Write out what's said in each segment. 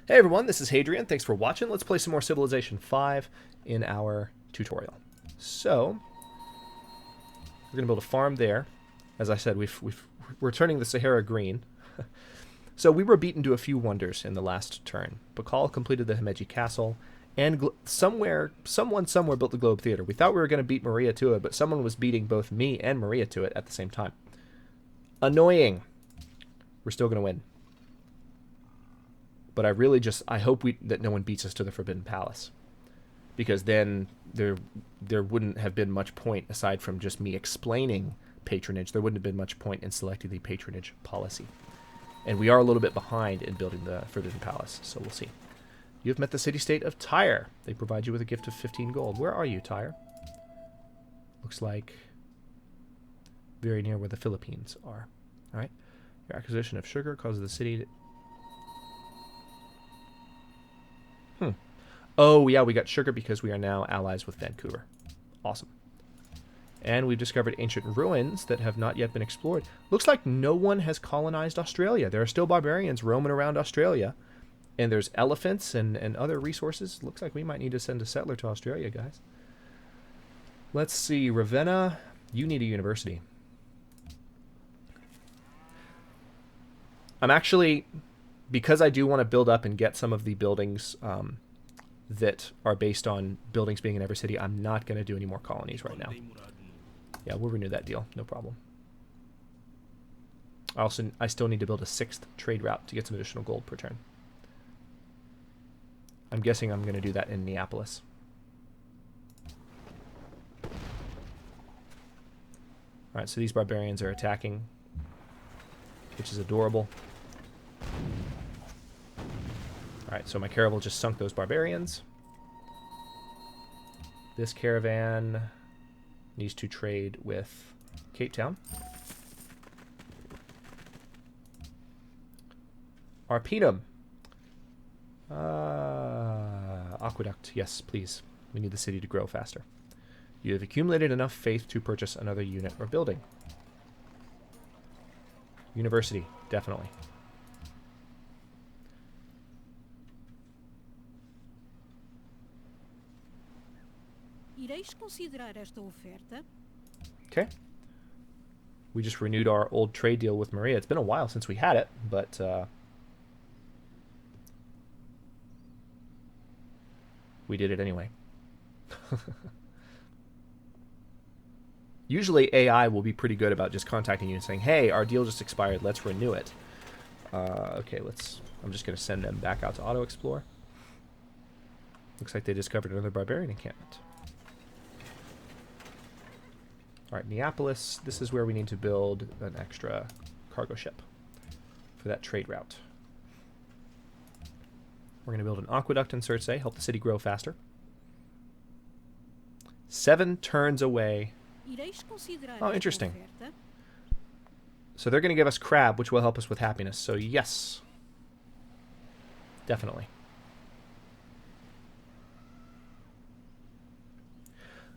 Hey everyone, this is Hadrian. Thanks for watching. Let's play some more Civilization 5 in our tutorial. So, we're going to build a farm there. As I said, we're turning the Sahara green. So we were beaten to a few wonders in the last turn. Bakal completed the Himeji Castle, and someone somewhere built the Globe Theater. We thought we were going to beat Maria to it, but someone was beating both me and Maria to it at the same time. Annoying. We're still going to win. But I hope that no one beats us to the Forbidden Palace, because then there wouldn't have been much point aside from just me explaining patronage. There wouldn't have been much point in selecting the patronage policy, and we are a little bit behind in building the Forbidden Palace. So we'll see. You have met the city-state of Tyre. They provide you with a gift of 15 gold. Where are you, Tyre? Looks like very near where the Philippines are. All right. Your acquisition of sugar causes the city to... Oh, yeah, we got sugar because we are now allies with Vancouver. Awesome. And we've discovered ancient ruins that have not yet been explored. Looks like no one has colonized Australia. There are still barbarians roaming around Australia. And there's elephants and other resources. Looks like we might need to send a settler to Australia, guys. Let's see. Ravenna, you need a university. I'm actually... Because I do want to build up and get some of the buildings... that are based on buildings being in every city, I'm not going to do any more colonies right now. Yeah, we'll renew that deal. No problem. I still need to build a 6th trade route to get some additional gold per turn. I'm guessing I'm going to do that in Neapolis. Alright, so these barbarians are attacking, which is adorable. Alright, so my caravel just sunk those barbarians. This caravan needs to trade with Cape Town. Arpinum. Aqueduct. Yes, please. We need the city to grow faster. You have accumulated enough faith to purchase another unit or building. University. Definitely. Ireis considerar esta oferta? Okay. We just renewed our old trade deal with Maria. It's been a while since we had it, but we did it anyway. Usually AI will be pretty good about just contacting you and saying, hey, our deal just expired, let's renew it. Okay, I'm just going to send them back out to auto-explore. Looks like they discovered another barbarian encampment. Alright, Neapolis, this is where we need to build an extra cargo ship for that trade route. We're going to build an aqueduct in Circe, help the city grow faster. 7 turns away. Oh, interesting. So they're going to give us crab, which will help us with happiness. So yes. Definitely.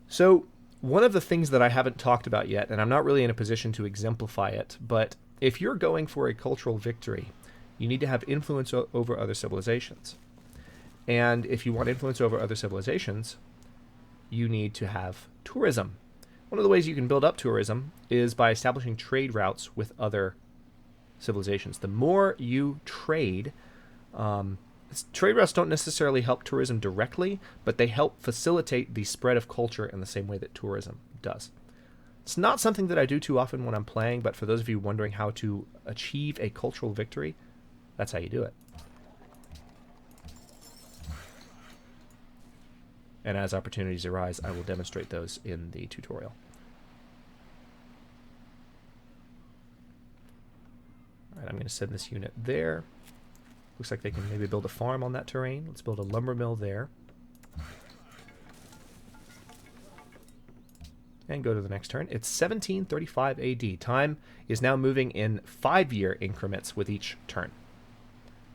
So... one of the things that I haven't talked about yet, and I'm not really in a position to exemplify it, but if you're going for a cultural victory, you need to have influence over other civilizations. And if you want influence over other civilizations, you need to have tourism. One of the ways you can build up tourism is by establishing trade routes with other civilizations. The more you trade, trade routes don't necessarily help tourism directly, but they help facilitate the spread of culture in the same way that tourism does. It's not something that I do too often when I'm playing, but for those of you wondering how to achieve a cultural victory, that's how you do it. And as opportunities arise, I will demonstrate those in the tutorial. All right, I'm going to send this unit there. Looks like they can maybe build a farm on that terrain. Let's build a lumber mill there. And go to the next turn. It's 1735 AD. Time is now moving in 5-year increments with each turn.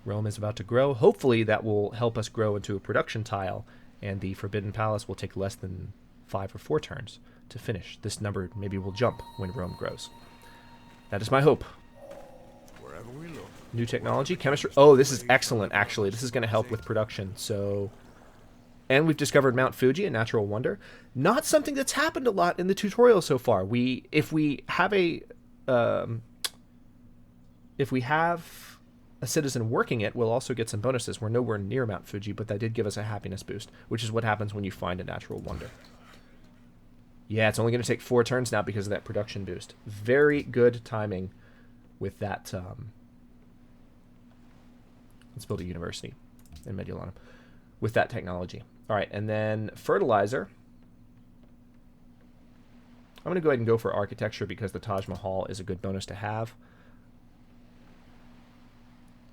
Rome is about to grow. Hopefully that will help us grow into a production tile, and the Forbidden Palace will take less than 5 or 4 turns to finish. This number maybe will jump when Rome grows. That is my hope. New technology, chemistry. Oh, this is excellent, actually. This is going to help with production. So, and we've discovered Mount Fuji, a natural wonder. Not something that's happened a lot in the tutorial so far. If we have a citizen working it, we'll also get some bonuses. We're nowhere near Mount Fuji, but that did give us a happiness boost, which is what happens when you find a natural wonder. Yeah, it's only going to take 4 turns now because of that production boost. Very good timing with that. Let's build a university in Mediolanum with that technology. All right, and then fertilizer. I'm going to go ahead and go for architecture because the Taj Mahal is a good bonus to have.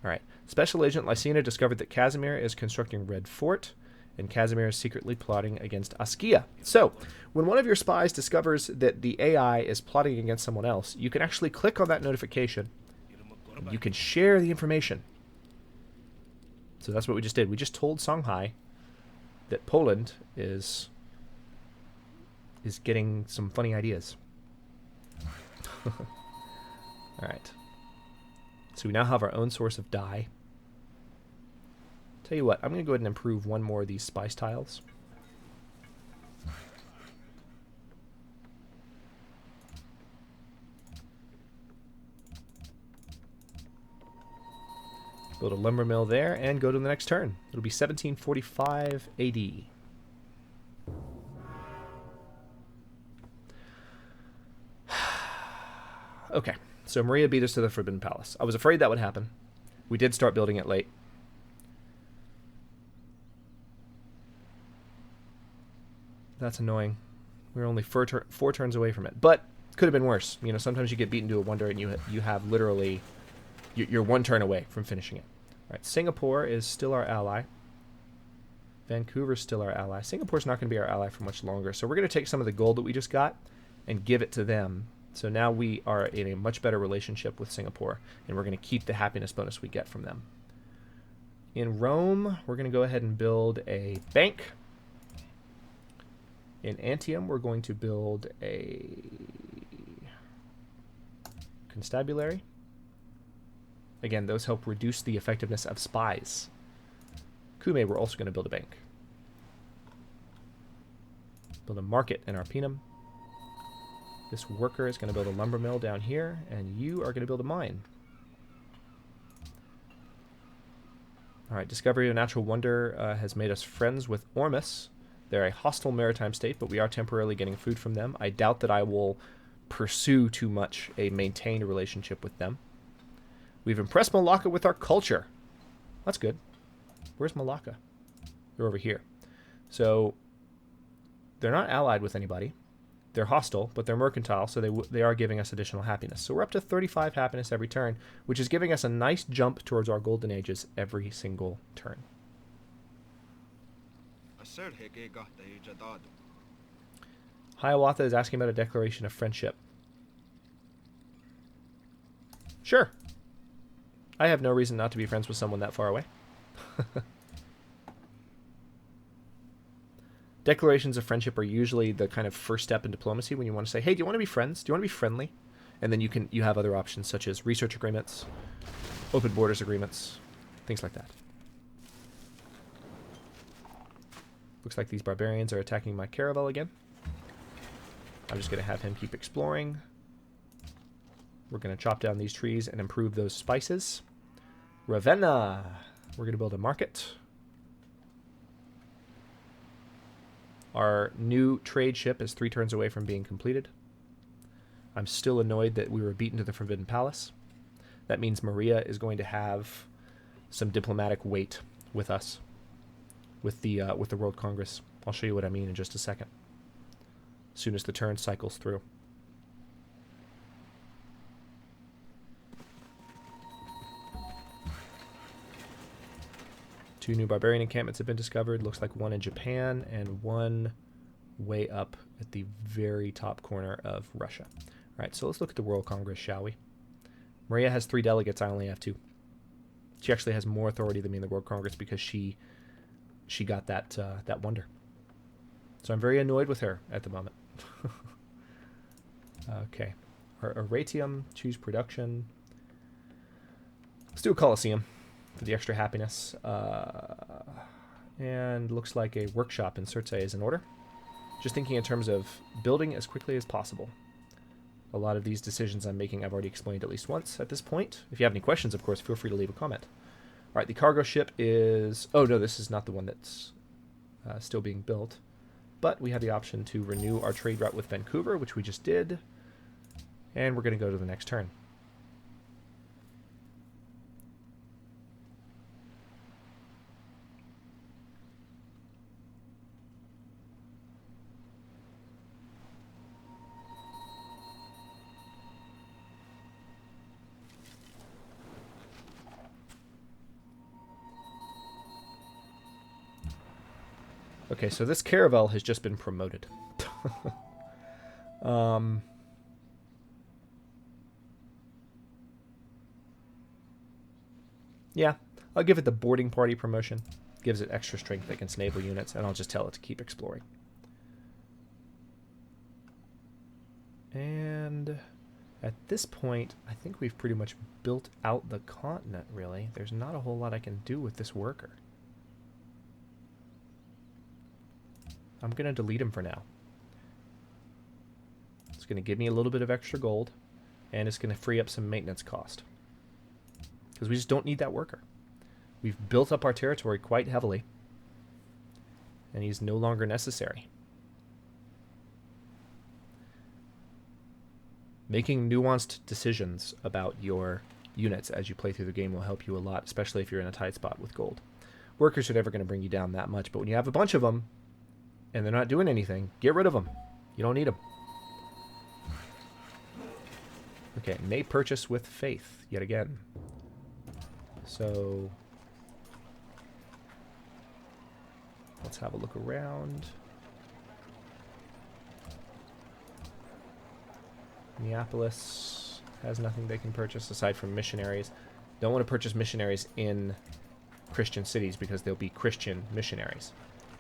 All right. Special Agent Lysina discovered that Casimir is constructing Red Fort, and Casimir is secretly plotting against Askia. So, when one of your spies discovers that the AI is plotting against someone else, you can actually click on that notification. And you can share the information. So that's what we just did. We just told Songhai that Poland is getting some funny ideas. All right. So we now have our own source of dye. Tell you what, I'm going to go ahead and improve one more of these spice tiles. Build a lumber mill there and go to the next turn. It'll be 1745 AD. Okay, so Maria beat us to the Forbidden Palace. I was afraid that would happen. We did start building it late. That's annoying. We were only 4 turns away from it. But could have been worse. You know, sometimes you get beaten to a wonder and you have literally... You're 1 turn away from finishing it. All right, Singapore is still our ally. Vancouver's still our ally. Singapore's not going to be our ally for much longer. So we're going to take some of the gold that we just got and give it to them. So now we are in a much better relationship with Singapore, and we're going to keep the happiness bonus we get from them. In Rome, we're going to go ahead and build a bank. In Antium, we're going to build a constabulary. Again, those help reduce the effectiveness of spies. Kume, we're also going to build a bank. Build a market in Arpinum. This worker is going to build a lumber mill down here, and you are going to build a mine. Alright, Discovery of Natural Wonder has made us friends with Ormus. They're a hostile maritime state, but we are temporarily getting food from them. I doubt that I will pursue too much a maintained relationship with them. We've impressed Malacca with our culture. That's good. Where's Malacca? They're over here. So, they're not allied with anybody. They're hostile, but they're mercantile, so they are giving us additional happiness. So we're up to 35 happiness every turn, which is giving us a nice jump towards our golden ages every single turn. Hiawatha is asking about a declaration of friendship. Sure. I have no reason not to be friends with someone that far away. Declarations of friendship are usually the kind of first step in diplomacy when you want to say, hey, do you want to be friends? Do you want to be friendly? And then you have other options such as research agreements, open borders agreements, things like that. Looks like these barbarians are attacking my caravel again. I'm just going to have him keep exploring. We're going to chop down these trees and improve those spices. Ravenna. We're going to build a market. Our new trade ship is 3 turns away from being completed. I'm still annoyed that we were beaten to the Forbidden Palace. That means Maria is going to have some diplomatic weight with us, with the World Congress. I'll show you what I mean in just a second, as soon as the turn cycles through. Two new barbarian encampments have been discovered. Looks like one in Japan and one way up at the very top corner of Russia. All right, so let's look at the World Congress, shall we? Maria has 3 delegates. I only have 2. She actually has more authority than me in the World Congress because she got that wonder. So I'm very annoyed with her at the moment. Okay. Our Aratium, choose production. Let's do a Colosseum for the extra happiness. And looks like a workshop in Circe is in order. Just thinking in terms of building as quickly as possible. A lot of these decisions I'm making I've already explained at least once at this point. If you have any questions, of course, feel free to leave a comment. All right, the cargo ship is... Oh, no, this is not the one that's still being built. But we have the option to renew our trade route with Vancouver, which we just did. And we're going to go to the next turn. Okay, so this caravel has just been promoted. Yeah, I'll give it the boarding party promotion. Gives it extra strength against naval units, and I'll just tell it to keep exploring. And at this point, I think we've pretty much built out the continent, really. There's not a whole lot I can do with this worker. I'm going to delete him for now. It's going to give me a little bit of extra gold, and it's going to free up some maintenance cost. Because we just don't need that worker. We've built up our territory quite heavily, and he's no longer necessary. Making nuanced decisions about your units as you play through the game will help you a lot, especially if you're in a tight spot with gold. Workers are never going to bring you down that much, but when you have a bunch of them, and they're not doing anything, get rid of them. You don't need them. Okay, may purchase with faith, yet again. So, let's have a look around. Neapolis has nothing they can purchase aside from missionaries. Don't want to purchase missionaries in Christian cities because they'll be Christian missionaries.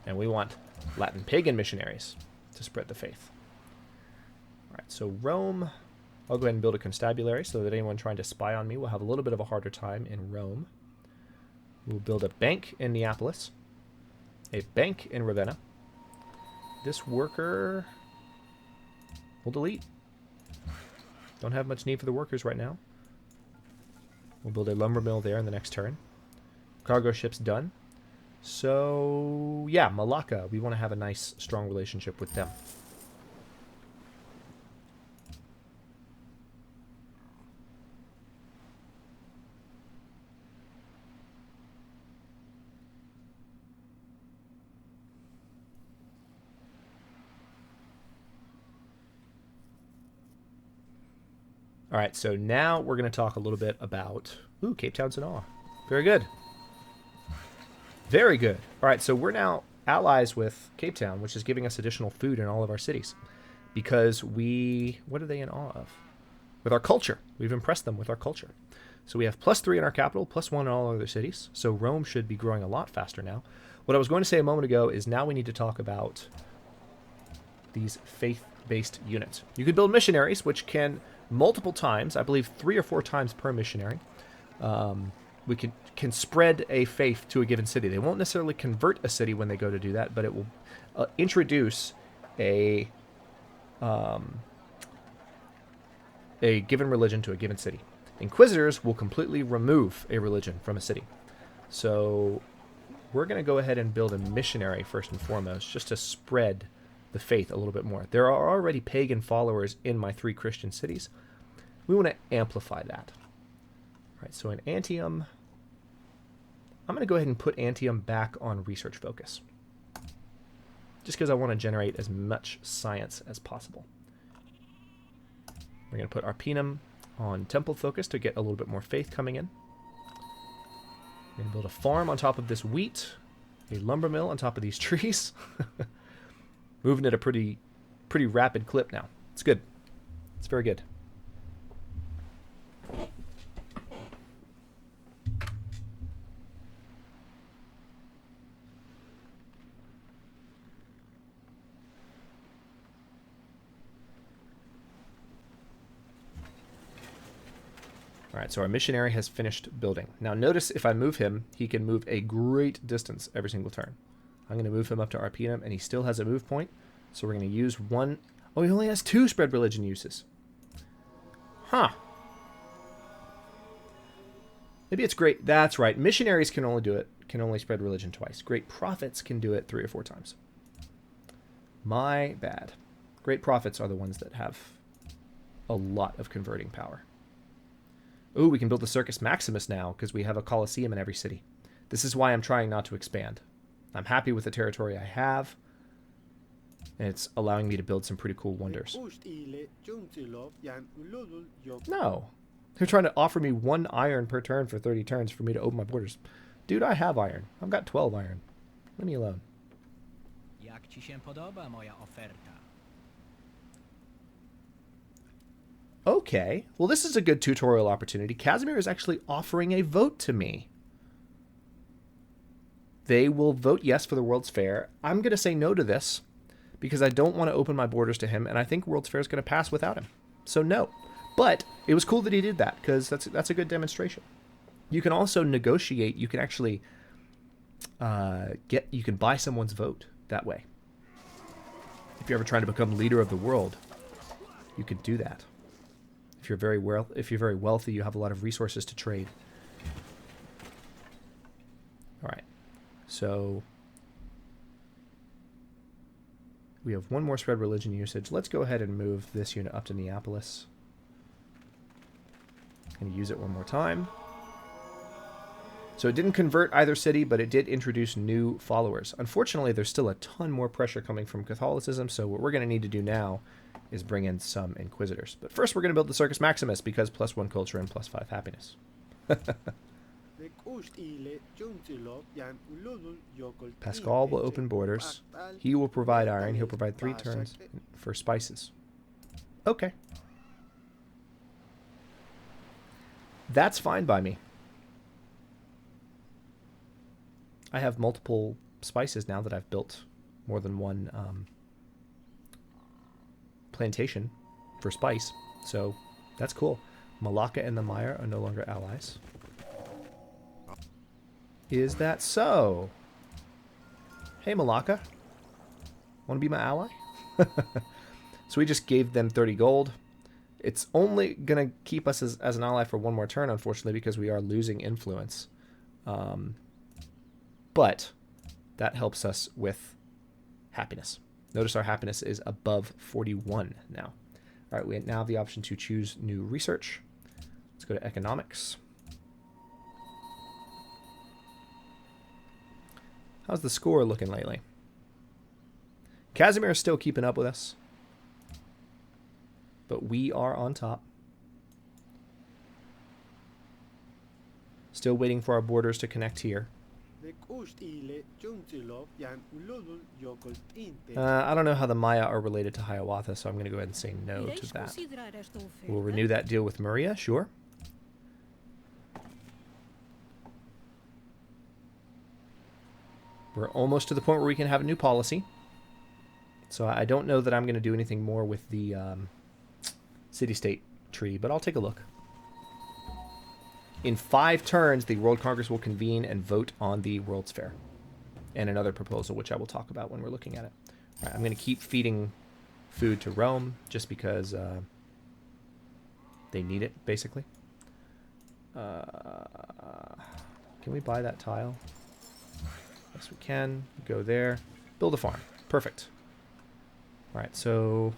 And we want Latin pagan missionaries to spread the faith. All right, so Rome, I'll go ahead and build a constabulary so that anyone trying to spy on me will have a little bit of a harder time in Rome. We'll build a bank in Neapolis, a bank in Ravenna. This worker we'll delete. Don't have much need for the workers right now. We'll build a lumber mill there in the next turn. Cargo ship's done. So, yeah, Malacca. We want to have a nice, strong relationship with them. All right, so now we're going to talk a little bit about... Ooh, Cape Town's in awe. Very good. Very good. All right, so we're now allies with Cape Town, which is giving us additional food in all of our cities. Because we... What are they in awe of? With our culture. We've impressed them with our culture. So we have +3 in our capital, +1 in all other cities. So Rome should be growing a lot faster now. What I was going to say a moment ago is now we need to talk about these faith-based units. You could build missionaries, which can multiple times, I believe 3 or 4 times per missionary, we can spread a faith to a given city. They won't necessarily convert a city when they go to do that, but it will introduce a given religion to a given city. Inquisitors will completely remove a religion from a city. So we're going to go ahead and build a missionary first and foremost, just to spread the faith a little bit more. There are already pagan followers in my 3 Christian cities. We want to amplify that. All right, so in Antium, I'm going to go ahead and put Antium back on research focus. Just because I want to generate as much science as possible. We're going to put Arpinum on temple focus to get a little bit more faith coming in. We're going to build a farm on top of this wheat, a lumber mill on top of these trees. Moving at a pretty rapid clip now. It's good. It's very good. Alright, so our missionary has finished building. Now notice if I move him, he can move a great distance every single turn. I'm going to move him up to Arpinum, and he still has a move point. So we're going to use one... Oh, he only has 2 spread religion uses. Huh. Maybe it's great. That's right. Missionaries can only do it. Can only spread religion twice. Great prophets can do it 3 or 4 times. My bad. Great prophets are the ones that have a lot of converting power. Ooh, we can build the Circus Maximus now because we have a Colosseum in every city. This is why I'm trying not to expand. I'm happy with the territory I have. And it's allowing me to build some pretty cool wonders. No. They're trying to offer me 1 iron per turn for 30 turns for me to open my borders. Dude, I have iron. I've got 12 iron. Leave me alone. Jak ci się podoba moja oferta? Okay. Well, this is a good tutorial opportunity. Casimir is actually offering a vote to me. They will vote yes for the World's Fair. I'm going to say no to this because I don't want to open my borders to him, and I think World's Fair is going to pass without him. So no. But it was cool that he did that because that's a good demonstration. You can also negotiate. You can actually you can buy someone's vote that way. If you're ever trying to become leader of the world, you could do that. If you're very wealthy, you have a lot of resources to trade. All right. So we have 1 more spread religion usage. Let's go ahead and move this unit up to Neapolis. I'm going to use it 1 more time. So it didn't convert either city, but it did introduce new followers. Unfortunately, there's still a ton more pressure coming from Catholicism, so what we're going to need to do now is bring in some Inquisitors. But first we're going to build the Circus Maximus because +1 culture and +5 happiness. Pascal will open borders. He will provide iron. He'll provide 3 turns for spices. Okay. That's fine by me. I have multiple spices now that I've built more than 1 plantation for spice. So that's cool. Malacca and the Maya are no longer allies. Is that so? Hey, Malacca. Want to be my ally? So we just gave them 30 gold. It's only going to keep us as an ally for 1 more turn, unfortunately, because we are losing influence. But that helps us with happiness. Notice our happiness is above 41 now. All right, we now have the option to choose new research. Let's go to economics. How's the score looking lately? Casimir is still keeping up with us. But we are on top. Still waiting for our borders to connect here. I don't know how the Maya are related to Hiawatha, so I'm going to go ahead and say no to that. We'll renew that deal with Maria, sure. We're almost to the point where we can have a new policy. So I don't know that I'm going to do anything more with the city-state tree, but I'll take a look. In 5 turns, the World Congress will convene and vote on the World's Fair. And another proposal, which I will talk about when we're looking at it. All right, I'm going to keep feeding food to Rome, just because they need it, basically. Can we buy that tile? Yes, we can. Go there. Build a farm. Perfect. All right, so...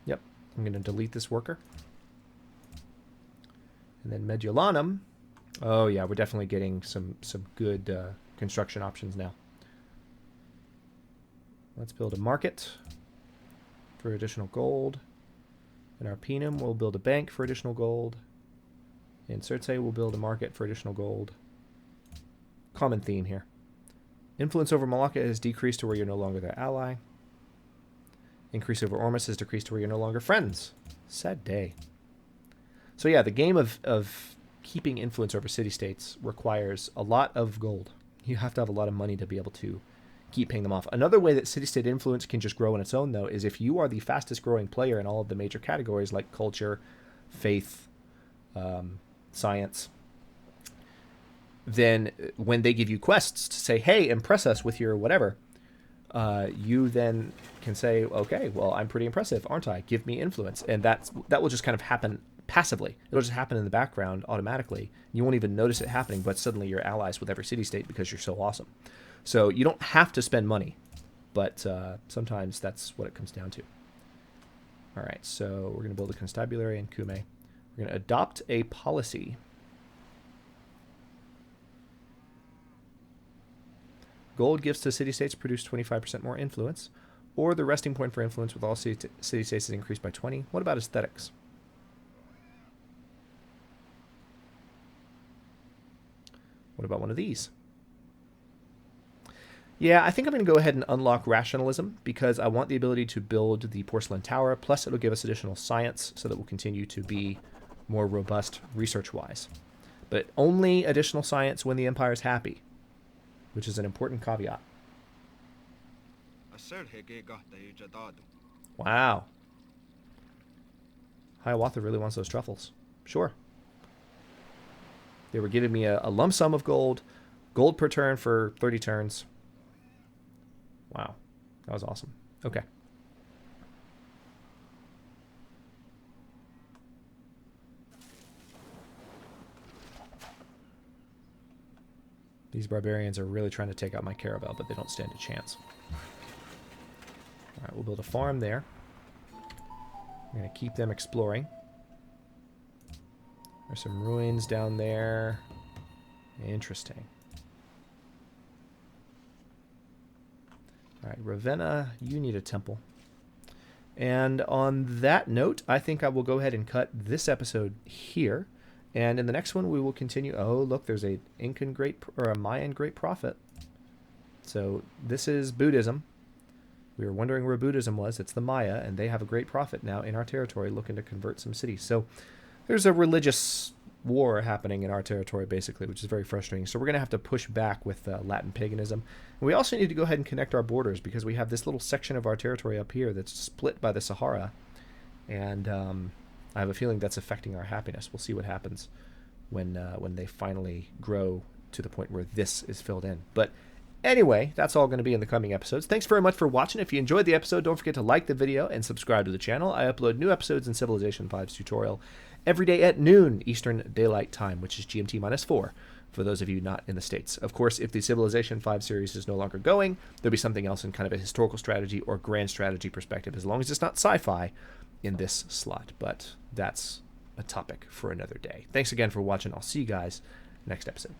Yep, I'm going to delete this worker. And then Mediolanum. Oh, yeah, we're definitely getting some good construction options now. Let's build a market for additional gold. In Arpinum, we'll build a bank for additional gold. In Circe, we'll build a market for additional gold. Common theme here. Influence over Malacca is decreased to where you're no longer their ally. Increase over Ormus is decreased to where you're no longer friends. Sad day. So yeah, the game of keeping influence over city-states requires a lot of gold. You have to have a lot of money to be able to keep paying them off. Another way that city-state influence can just grow on its own, though, is if you are the fastest growing player in all of the major categories like culture, faith, science, then when they give you quests to say, hey, impress us with your whatever, you then can say, okay, well, I'm pretty impressive, aren't I? Give me influence. And that will just kind of happen passively. It'll just happen in the background automatically. You won't even notice it happening, but suddenly you're allies with every city-state because you're so awesome. So you don't have to spend money, but sometimes that's what it comes down to. All right, so we're going to build a constabulary in Cume. We're going to adopt a policy. Gold gifts to city-states produce 25% more influence, or the resting point for influence with all city-states is increased by 20. What about aesthetics? What about one of these? Yeah, I think I'm going to go ahead and unlock rationalism because I want the ability to build the porcelain tower, plus it'll give us additional science so that we'll continue to be more robust research-wise. But only additional science when the Empire's happy, which is an important caveat. Wow. Hiawatha really wants those truffles. Sure. They were giving me a lump sum of gold per turn for 30 turns. Wow. That was awesome. Okay. These barbarians are really trying to take out my caravel, but they don't stand a chance. All right, we'll build a farm there. I'm going to keep them exploring. There's some ruins down there. Interesting. All right, Ravenna, you need a temple. And on that note, I think I will go ahead and cut this episode here. And in the next one, we will continue. Oh, look, there's a Incan great or a Mayan great prophet. So this is Buddhism. We were wondering where Buddhism was. It's the Maya, and they have a great prophet now in our territory looking to convert some cities. So there's a religious war happening in our territory, basically, which is very frustrating. So we're going to have to push back with Latin paganism. And we also need to go ahead and connect our borders because we have this little section of our territory up here that's split by the Sahara. And I have a feeling that's affecting our happiness. We'll see what happens when they finally grow to the point where this is filled in. But anyway, that's all going to be in the coming episodes. Thanks very much for watching. If you enjoyed the episode, don't forget to like the video and subscribe to the channel. I upload new episodes in Civilization V's tutorial every day at noon Eastern Daylight Time, which is GMT -4 for those of you not in the States. Of course, if the Civilization 5 series is no longer going, there'll be something else in kind of a historical strategy or grand strategy perspective, as long as it's not sci-fi in this slot. But that's a topic for another day. Thanks again for watching. I'll see you guys next episode.